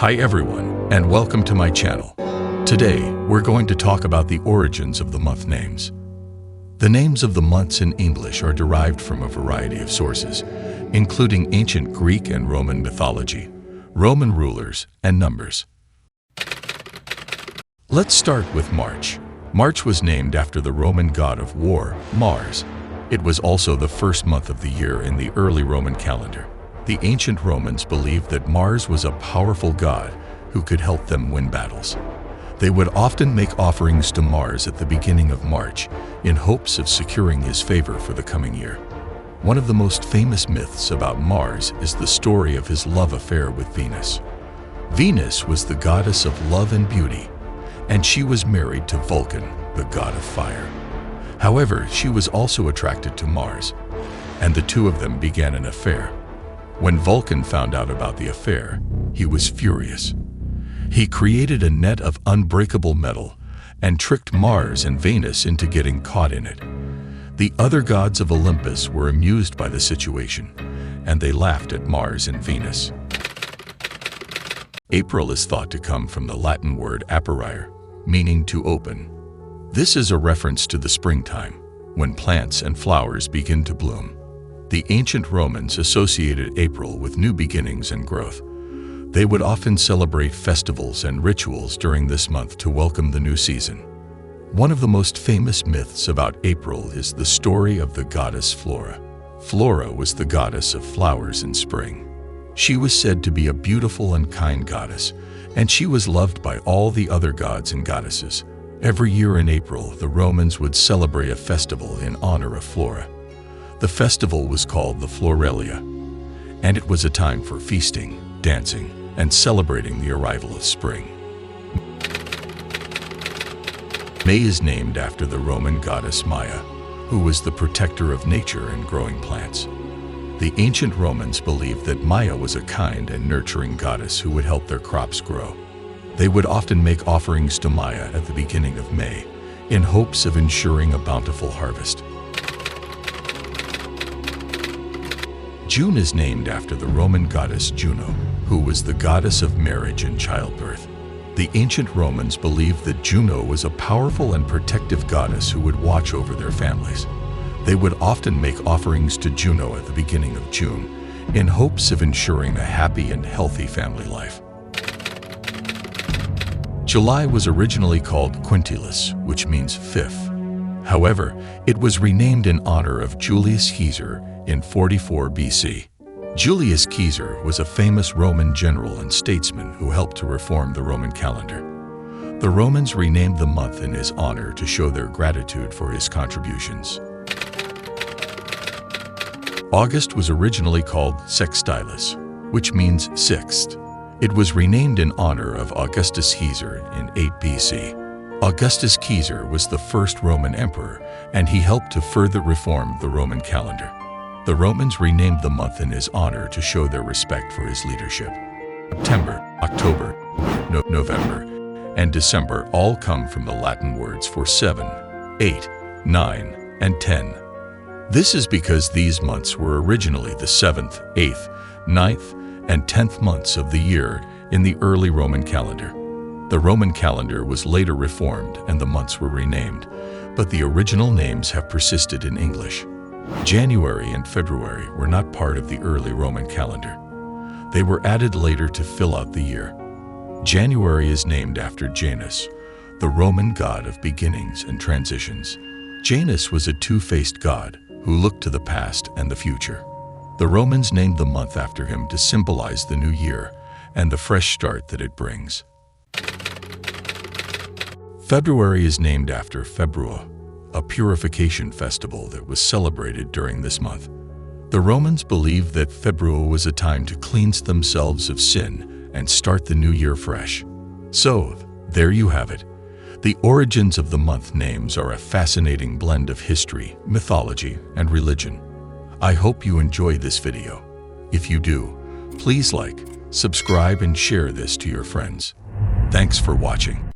Hi everyone, and welcome to my channel. Today, we're going to talk about the origins of the month names. The names of the months in English are derived from a variety of sources, including ancient Greek and Roman mythology, Roman rulers, and numbers. Let's start with March. March was named after the Roman god of war, Mars. It was also the first month of the year in the early Roman calendar. The ancient Romans believed that Mars was a powerful god who could help them win battles. They would often make offerings to Mars at the beginning of March in hopes of securing his favor for the coming year. One of the most famous myths about Mars is the story of his love affair with Venus. Venus was the goddess of love and beauty, and she was married to Vulcan, the god of fire. However, she was also attracted to Mars, and the two of them began an affair. When Vulcan found out about the affair, he was furious. He created a net of unbreakable metal and tricked Mars and Venus into getting caught in it. The other gods of Olympus were amused by the situation, and they laughed at Mars and Venus. April is thought to come from the Latin word aperire, meaning to open. This is a reference to the springtime, when plants and flowers begin to bloom. The ancient Romans associated April with new beginnings and growth. They would often celebrate festivals and rituals during this month to welcome the new season. One of the most famous myths about April is the story of the goddess Flora. Flora was the goddess of flowers in spring. She was said to be a beautiful and kind goddess, and she was loved by all the other gods and goddesses. Every year in April, the Romans would celebrate a festival in honor of Flora. The festival was called the Floralia, and it was a time for feasting, dancing, and celebrating the arrival of spring. May is named after the Roman goddess Maya, who was the protector of nature and growing plants. The ancient Romans believed that Maya was a kind and nurturing goddess who would help their crops grow. They would often make offerings to Maya at the beginning of May, in hopes of ensuring a bountiful harvest. June is named after the Roman goddess Juno, who was the goddess of marriage and childbirth. The ancient Romans believed that Juno was a powerful and protective goddess who would watch over their families. They would often make offerings to Juno at the beginning of June, in hopes of ensuring a happy and healthy family life. July was originally called Quintilis, which means fifth. However, it was renamed in honor of Julius Caesar in 44 BC. Julius Caesar was a famous Roman general and statesman who helped to reform the Roman calendar. The Romans renamed the month in his honor to show their gratitude for his contributions. August was originally called Sextilis, which means sixth. It was renamed in honor of Augustus Caesar in 8 BC. Augustus Caesar was the first Roman emperor, and he helped to further reform the Roman calendar. The Romans renamed the month in his honor to show their respect for his leadership. September, October, November, and December all come from the Latin words for 7, 8, 9, and 10. This is because these months were originally the 7th, 8th, 9th, and 10th months of the year in the early Roman calendar. The Roman calendar was later reformed and the months were renamed, but the original names have persisted in English. January and February were not part of the early Roman calendar. They were added later to fill out the year. January is named after Janus, the Roman god of beginnings and transitions. Janus was a two-faced god who looked to the past and the future. The Romans named the month after him to symbolize the new year and the fresh start that it brings. February is named after Februa, a purification festival that was celebrated during this month. The Romans believed that Februa was a time to cleanse themselves of sin and start the new year fresh. So, there you have it. The origins of the month names are a fascinating blend of history, mythology, and religion. I hope you enjoyed this video. If you do, please like, subscribe, and share this to your friends. Thanks for watching.